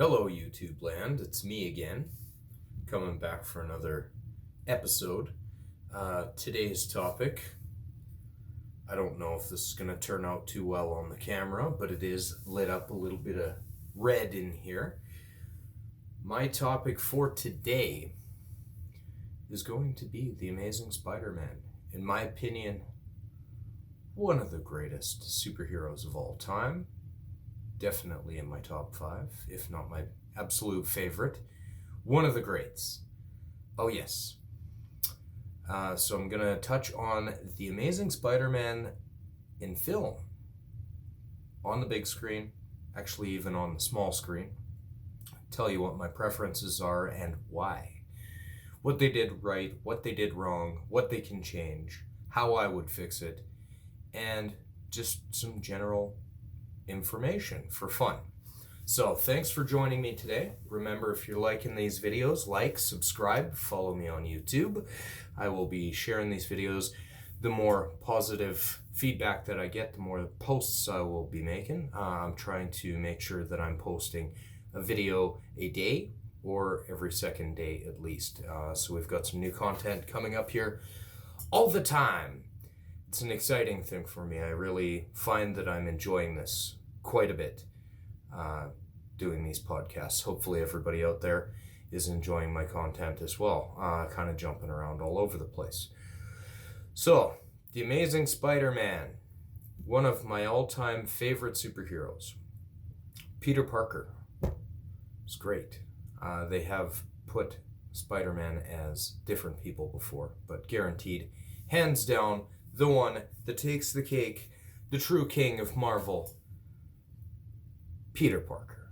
Hello, YouTube land. It's me again, coming back for another episode. Today's topic, I don't know if this is going to turn out too well on the camera, but it is lit up a little bit of red in here. My topic for today is going to be The Amazing Spider-Man. In my opinion, one of the greatest superheroes of all time. Definitely in my top 5, if not my absolute favorite. One of the greats. Oh yes. So I'm going to touch on The Amazing Spider-Man in film. On the big screen, actually even on the small screen. Tell you what my preferences are and why. What they did right, what they did wrong, what they can change, how I would fix it, and just some general information for fun. So thanks for joining me today. Remember, if you're liking these videos, like, subscribe, follow me on YouTube. I will be sharing these videos. The more positive feedback that I get, the more posts I will be making. I'm trying to make sure that I'm posting a video a day or every second day at least. So we've got some new content coming up here all the time. It's an exciting thing for me. I really find that I'm enjoying this quite a bit, doing these podcasts. Hopefully everybody out there is enjoying my content as well, kind of jumping around all over the place. So, The Amazing Spider-Man, one of my all-time favorite superheroes. Peter Parker is great. They have put Spider-Man as different people before, but guaranteed, hands down, the one that takes the cake, the true king of Marvel, Peter Parker.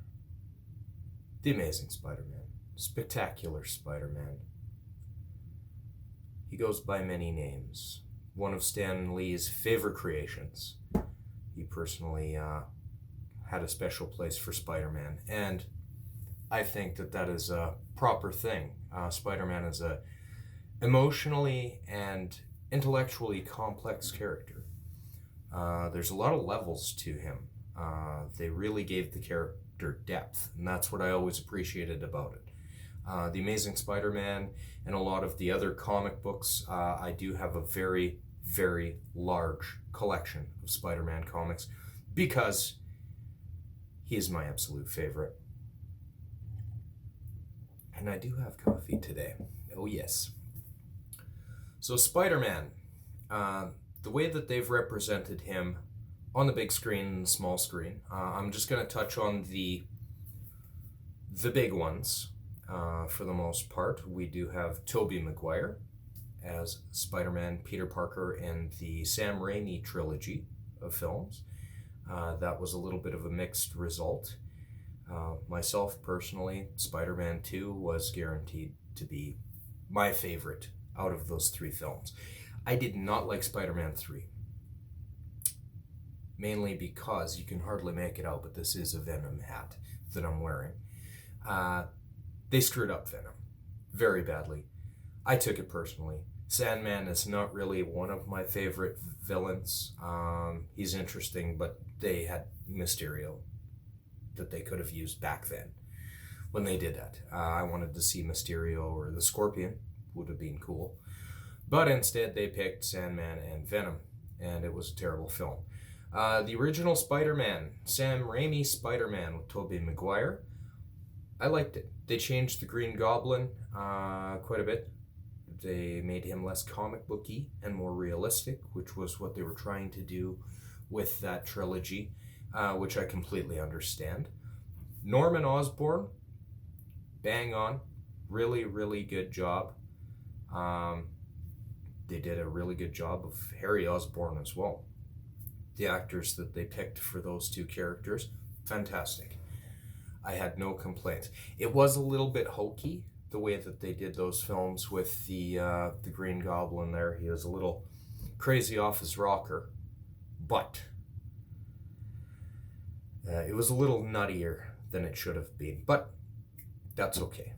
The Amazing Spider-Man. Spectacular Spider-Man. He goes by many names. One of Stan Lee's favorite creations. He personally had a special place for Spider-Man, and I think that that is a proper thing. Spider-Man is a emotionally and intellectually complex character. There's a lot of levels to him. They really gave the character depth, and that's what I always appreciated about it. The Amazing Spider-Man and a lot of the other comic books, I do have a very, very large collection of Spider-Man comics because he is my absolute favorite. And I do have coffee today. Oh yes. So Spider-Man, the way that they've represented him on the big screen and the small screen, I'm just going to touch on the big ones for the most part. We do have Tobey Maguire as Spider-Man Peter Parker in the Sam Raimi trilogy of films. That was a little bit of a mixed result. Myself personally, Spider-Man 2 was guaranteed to be my favorite out of those 3 films. I did not like Spider-Man 3. Mainly because you can hardly make it out, but this is a Venom hat that I'm wearing. They screwed up Venom very badly. I took it personally. Sandman is not really one of my favorite villains. He's interesting, but they had Mysterio that they could have used back then when they did that. I wanted to see Mysterio or the Scorpion. Would have been cool. But instead they picked Sandman and Venom, and it was a terrible film. The original Spider-Man, Sam Raimi Spider-Man with Tobey Maguire, I liked it. They changed the Green Goblin quite a bit. They made him less comic booky and more realistic, which was what they were trying to do with that trilogy, which I completely understand. Norman Osborn, bang on. Really, really good job. They did a really good job of Harry Osborn as well. The actors that they picked for those 2 characters, fantastic. I had no complaints. It was a little bit hokey, the way that they did those films with the Green Goblin there. He was a little crazy off his rocker, but it was a little nuttier than it should have been. But that's okay.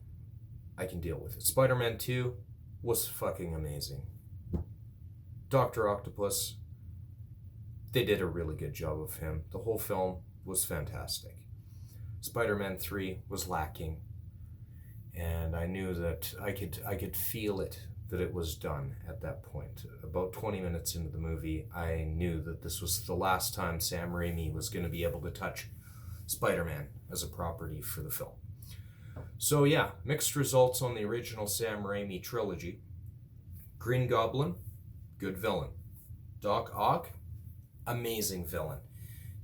I can deal with it. Spider-Man 2 was fucking amazing. Dr. Octopus, they did a really good job of him. The whole film was fantastic. Spider-Man 3 was lacking, and I knew that I could feel it, that it was done at that point. About 20 minutes into the movie, I knew that this was the last time Sam Raimi was going to be able to touch Spider-Man as a property for the film. So yeah, mixed results on the original Sam Raimi trilogy. Green Goblin, good villain. Doc Ock, amazing villain.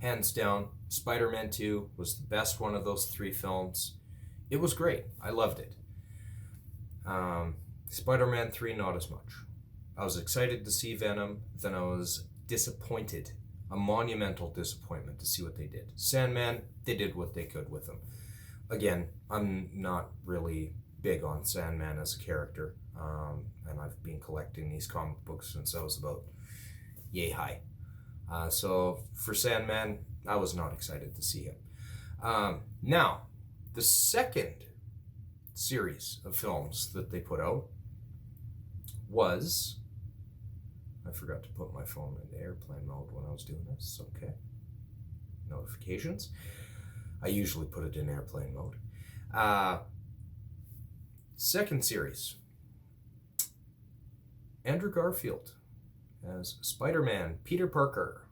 Hands down, Spider-Man 2 was the best one of those three films. It was great. I loved it. Spider-Man 3, not as much. I was excited to see Venom, then I was disappointed. A monumental disappointment to see what they did. Sandman, they did what they could with him. Again, I'm not really big on Sandman as a character, and I've been collecting these comic books since I was about yay high. So for Sandman, I was not excited to see him. Now, the second series of films that they put out was... I forgot to put my phone in airplane mode when I was doing this. Okay. Notifications. I usually put it in airplane mode. Second series. Andrew Garfield as Spider-Man, Peter Parker.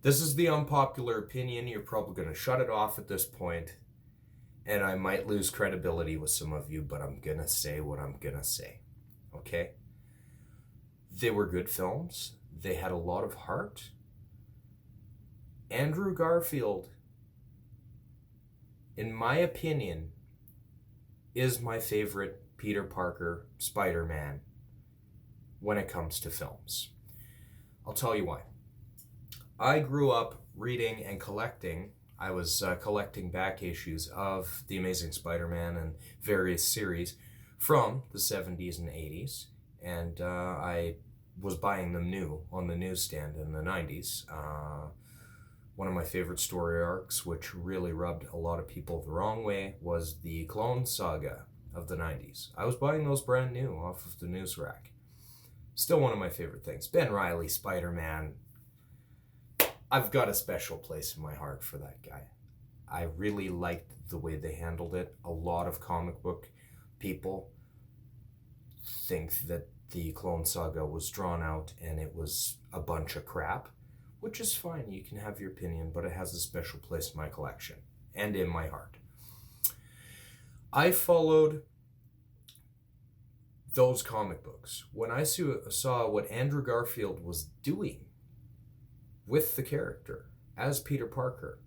This is the unpopular opinion. You're probably going to shut it off at this point, and I might lose credibility with some of you, but I'm going to say what I'm going to say. Okay? They were good films. They had a lot of heart. Andrew Garfield, in my opinion, is my favorite Peter Parker Spider-Man when it comes to films. I'll tell you why. I grew up reading and collecting. I was collecting back issues of The Amazing Spider-Man and various series from the 70s and 80s. And I was buying them new on the newsstand in the 90s. One of my favorite story arcs, which really rubbed a lot of people the wrong way, was the Clone Saga of the 90s. I was buying those brand new off of the news rack. Still one of my favorite things. Ben Reilly, Spider-Man. I've got a special place in my heart for that guy. I really liked the way they handled it. A lot of comic book people think that the Clone Saga was drawn out and it was a bunch of crap, which is fine. You can have your opinion, but it has a special place in my collection and in my heart. I followed those comic books when I saw what Andrew Garfield was doing with the character as Peter Parker.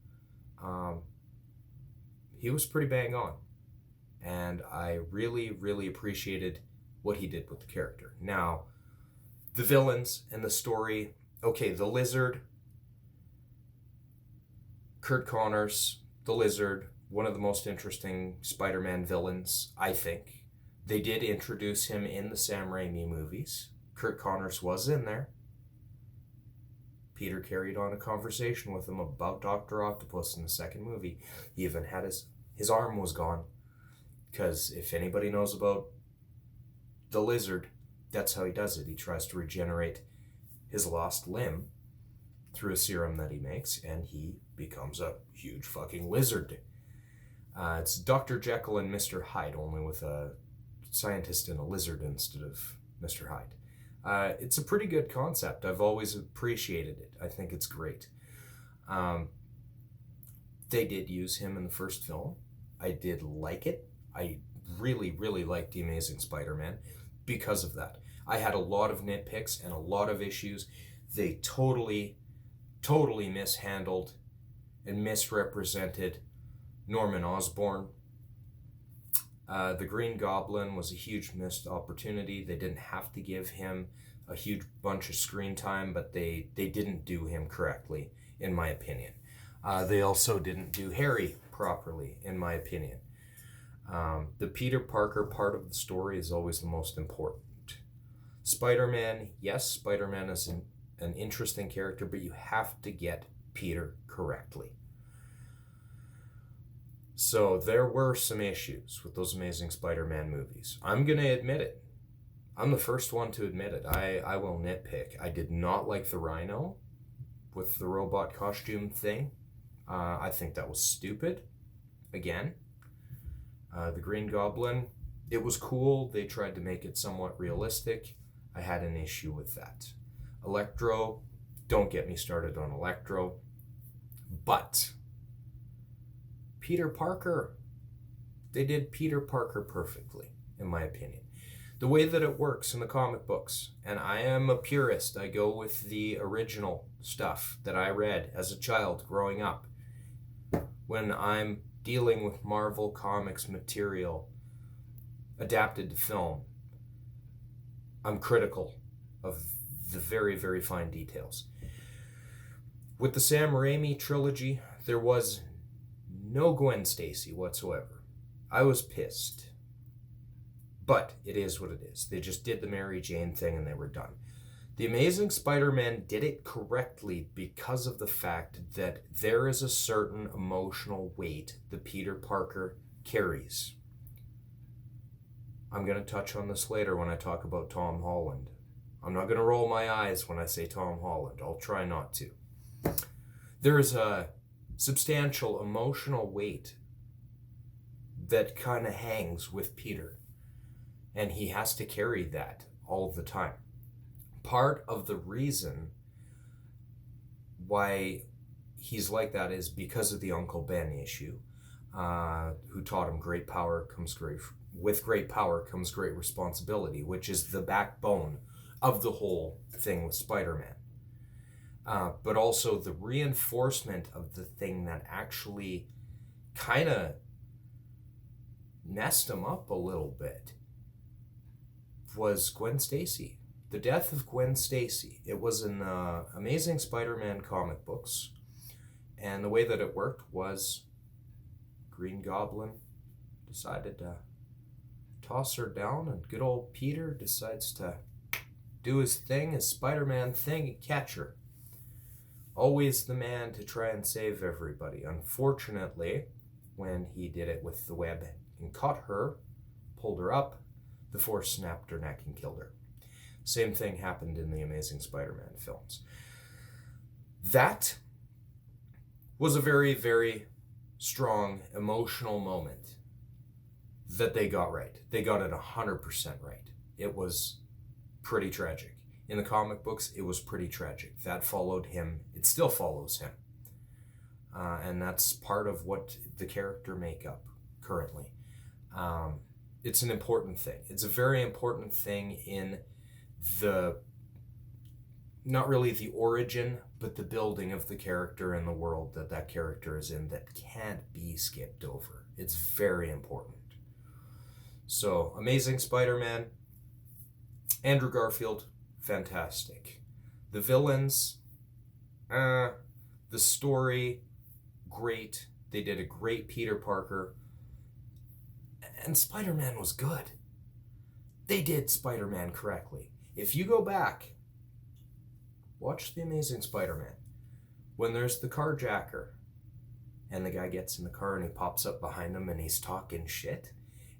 He was pretty bang on, and I really, really appreciated what he did with the character. Now, the villains and the story, okay, the Lizard, Curt Connors, the Lizard, one of the most interesting Spider-Man villains, I think. They did introduce him in the Sam Raimi movies. Curt Connors was in there. Peter carried on a conversation with him about Dr. Octopus in the second movie. He even had his arm was gone. Because if anybody knows about the Lizard, that's how he does it. He tries to regenerate his lost limb through a serum that he makes, and he becomes a huge fucking lizard. It's Dr. Jekyll and Mr. Hyde, only with a scientist and a lizard instead of Mr. Hyde. It's a pretty good concept. I've always appreciated it. I think it's great. They did use him in the first film. I did like it. I really, really liked The Amazing Spider-Man because of that. I had a lot of nitpicks and a lot of issues. They totally mishandled and misrepresented Norman Osborn. The Green Goblin was a huge missed opportunity. They didn't have to give him a huge bunch of screen time, but they didn't do him correctly, in my opinion. They also didn't do Harry properly, in my opinion. The Peter Parker part of the story is always the most important. Spider-Man, yes, Spider-Man is an interesting character, but you have to get Peter correctly. So there were some issues with those Amazing Spider-Man movies. I'm going to admit it. I'm the first one to admit it. I will nitpick. I did not like the Rhino with the robot costume thing. I think that was stupid. Again, the Green Goblin, it was cool. They tried to make it somewhat realistic. I had an issue with that. Electro, don't get me started on Electro. But Peter Parker, they did Peter Parker perfectly, in my opinion. The way that it works in the comic books, and I am a purist, I go with the original stuff that I read as a child growing up. When I'm dealing with Marvel Comics material adapted to film, I'm critical of the very, very fine details. With the Sam Raimi trilogy, there was no Gwen Stacy whatsoever. I was pissed. But it is what it is. They just did the Mary Jane thing and they were done. The Amazing Spider-Man did it correctly because of the fact that there is a certain emotional weight that Peter Parker carries. I'm going to touch on this later when I talk about Tom Holland. I'm not going to roll my eyes when I say Tom Holland. I'll try not to. There is a substantial emotional weight that kind of hangs with Peter. And he has to carry that all the time. Part of the reason why he's like that is because of the Uncle Ben issue, who taught him with great power comes great responsibility, which is the backbone of the whole thing with Spider-Man. But also the reinforcement of the thing that actually kind of messed him up a little bit was Gwen Stacy. The death of Gwen Stacy. It was in the Amazing Spider-Man comic books. And the way that it worked was Green Goblin decided to toss her down, and good old Peter decides to do his thing, his Spider-Man thing, and catch her. Always the man to try and save everybody. Unfortunately, when he did it with the web and caught her, pulled her up, the Force snapped her neck and killed her. Same thing happened in the Amazing Spider-Man films. That was a very, very strong emotional moment that they got right. They got it 100% right. It was pretty tragic. In the comic books, it was pretty tragic. That followed him. It still follows him. And that's part of what the character makeup currently. It's an important thing. It's a very important thing in not really the origin, but the building of the character and the world that character is in that can't be skipped over. It's very important. So, Amazing Spider-Man, Andrew Garfield, fantastic. The villains, the story, great. They did a great Peter Parker. And Spider-Man was good. They did Spider-Man correctly. If you go back, watch The Amazing Spider-Man. When there's the carjacker, and the guy gets in the car and he pops up behind him and he's talking shit,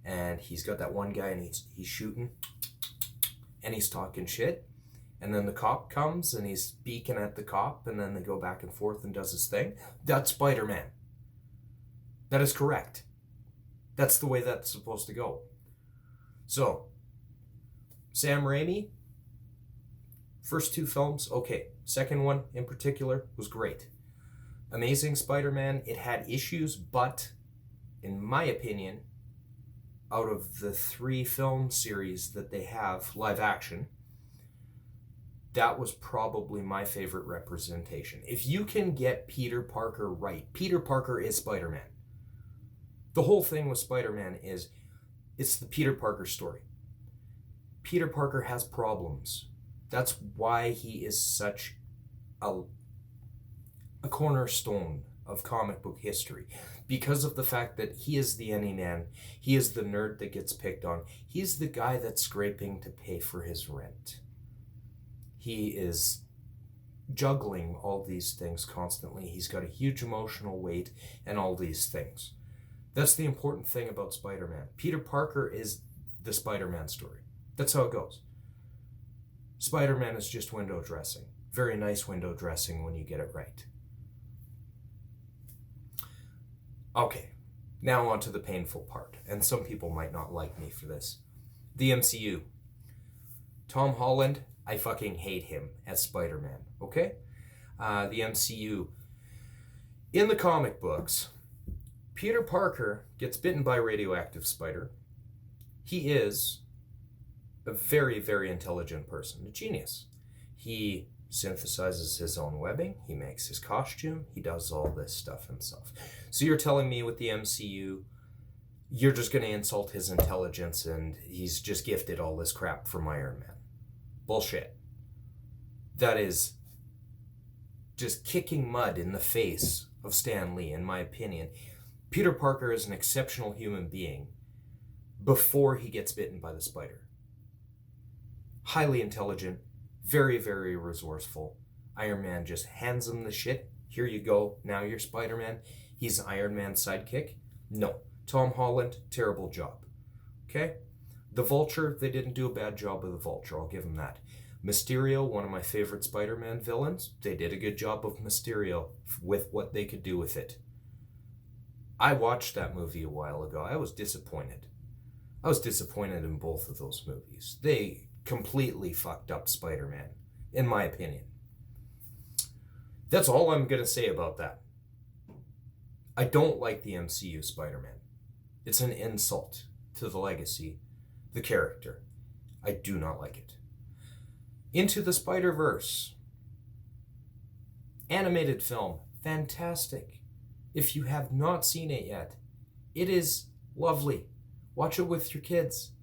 and he's got that one guy and he's shooting, and he's talking shit, and then the cop comes and he's beaking at the cop, and then they go back and forth and does his thing. That's Spider-Man. That is correct. That's the way that's supposed to go. So, Sam Raimi, first two films, okay. Second one in particular was great. Amazing Spider-Man, it had issues, but in my opinion, out of the 3 film series that they have, live action, that was probably my favorite representation. If you can get Peter Parker right, Peter Parker is Spider-Man. The whole thing with Spider-Man is, it's the Peter Parker story. Peter Parker has problems. That's why he is such a cornerstone of comic book history. Because of the fact that he is the any-man. He is the nerd that gets picked on. He's the guy that's scraping to pay for his rent. He is juggling all these things constantly. He's got a huge emotional weight and all these things. That's the important thing about Spider-Man. Peter Parker is the Spider-Man story. That's how it goes. Spider-Man is just window dressing. Very nice window dressing when you get it right. Okay, now on to the painful part, and some people might not like me for this. The MCU. Tom Holland, I fucking hate him as Spider-Man, okay? The MCU. In the comic books, Peter Parker gets bitten by a radioactive spider. He is a very, very intelligent person, a genius. He synthesizes his own webbing, he makes his costume, he does all this stuff himself. So you're telling me with the MCU, you're just going to insult his intelligence and he's just gifted all this crap from Iron Man. Bullshit. That is just kicking mud in the face of Stan Lee, in my opinion. Peter Parker is an exceptional human being before he gets bitten by the spider. Highly intelligent, very, very resourceful. Iron Man just hands him the shit. Here you go, now you're Spider-Man. He's Iron Man's sidekick. No. Tom Holland, terrible job. Okay? The Vulture, they didn't do a bad job with the Vulture, I'll give them that. Mysterio, one of my favorite Spider-Man villains, they did a good job of Mysterio with what they could do with it. I watched that movie a while ago. I was disappointed. I was disappointed in both of those movies. They completely fucked up Spider-Man, in my opinion. That's all I'm going to say about that. I don't like the MCU Spider-Man. It's an insult to the legacy, the character. I do not like it. Into the Spider-Verse. Animated film. Fantastic. If you have not seen it yet, it is lovely. Watch it with your kids.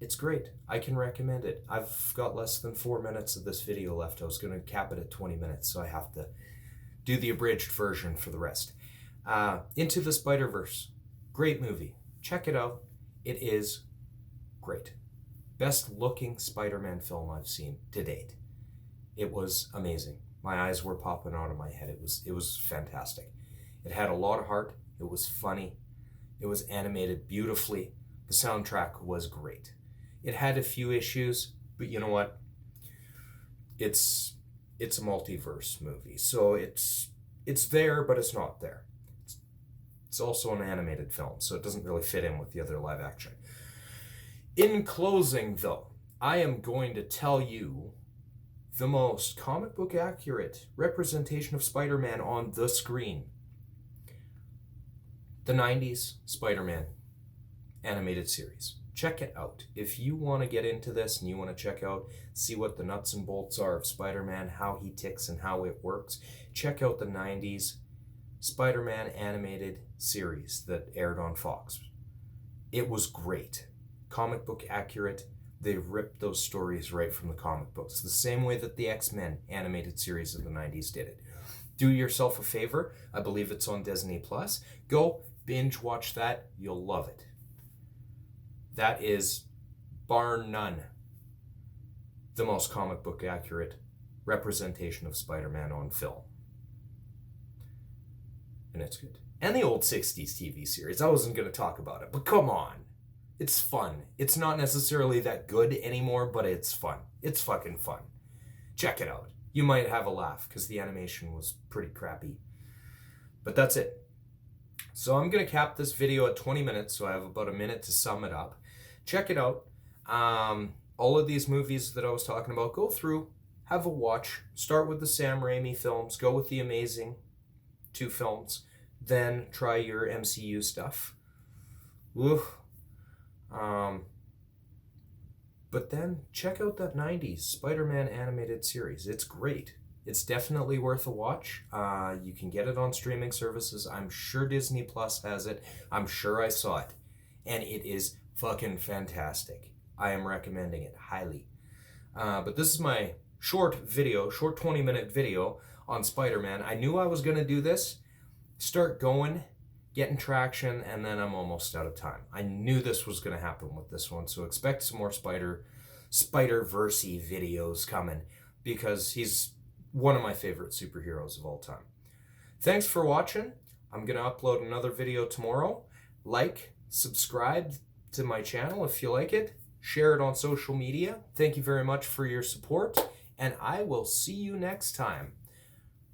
It's great. I can recommend it. I've got less than 4 minutes of this video left. I was going to cap it at 20 minutes, so I have to do the abridged version for the rest. Into the Spider-Verse. Great movie. Check it out. It is great. Best looking Spider-Man film I've seen to date. It was amazing. My eyes were popping out of my head. It was fantastic. It had a lot of heart. It was funny. It was animated beautifully. The soundtrack was great. It had a few issues, but you know what? It's a multiverse movie, so it's there, but it's not there. It's also an animated film, so it doesn't really fit in with the other live action. In closing, though, I am going to tell you the most comic book accurate representation of Spider-Man on the screen. The 90s Spider-Man animated series. Check it out. If you want to get into this and you want to check out, see what the nuts and bolts are of Spider-Man, how he ticks and how it works, check out the 90s Spider-Man animated series that aired on Fox. It was great. Comic book accurate. They ripped those stories right from the comic books, the same way that the X-Men animated series of the 90s did it. Do yourself a favor. I believe it's on Disney Plus. Go binge watch that. You'll love it. That is, bar none, the most comic book accurate representation of Spider-Man on film. And it's good. And the old 60s TV series. I wasn't going to talk about it, but come on. It's fun. It's not necessarily that good anymore, but it's fun. It's fucking fun. Check it out. You might have a laugh because the animation was pretty crappy. But that's it. So I'm going to cap this video at 20 minutes, so I have about a minute to sum it up. Check it out. All of these movies that I was talking about, go through, have a watch. Start with the Sam Raimi films. Go with the Amazing 2 films. Then try your MCU stuff. Woo. But then check out that 90s Spider-Man animated series. It's great. It's definitely worth a watch. You can get it on streaming services. I'm sure Disney Plus has it. I'm sure I saw it. And it is fucking fantastic. I am recommending it highly. But this is my short 20-minute video on Spider-Man. I knew I was going to do this. Start going, getting traction, and then I'm almost out of time. I knew this was going to happen with this one, so expect some more Spider-Verse-y videos coming, because he's one of my favorite superheroes of all time. Thanks for watching. I'm going to upload another video tomorrow. Like, subscribe to my channel if you like it. Share it on social media. Thank you very much for your support, and I will see you next time.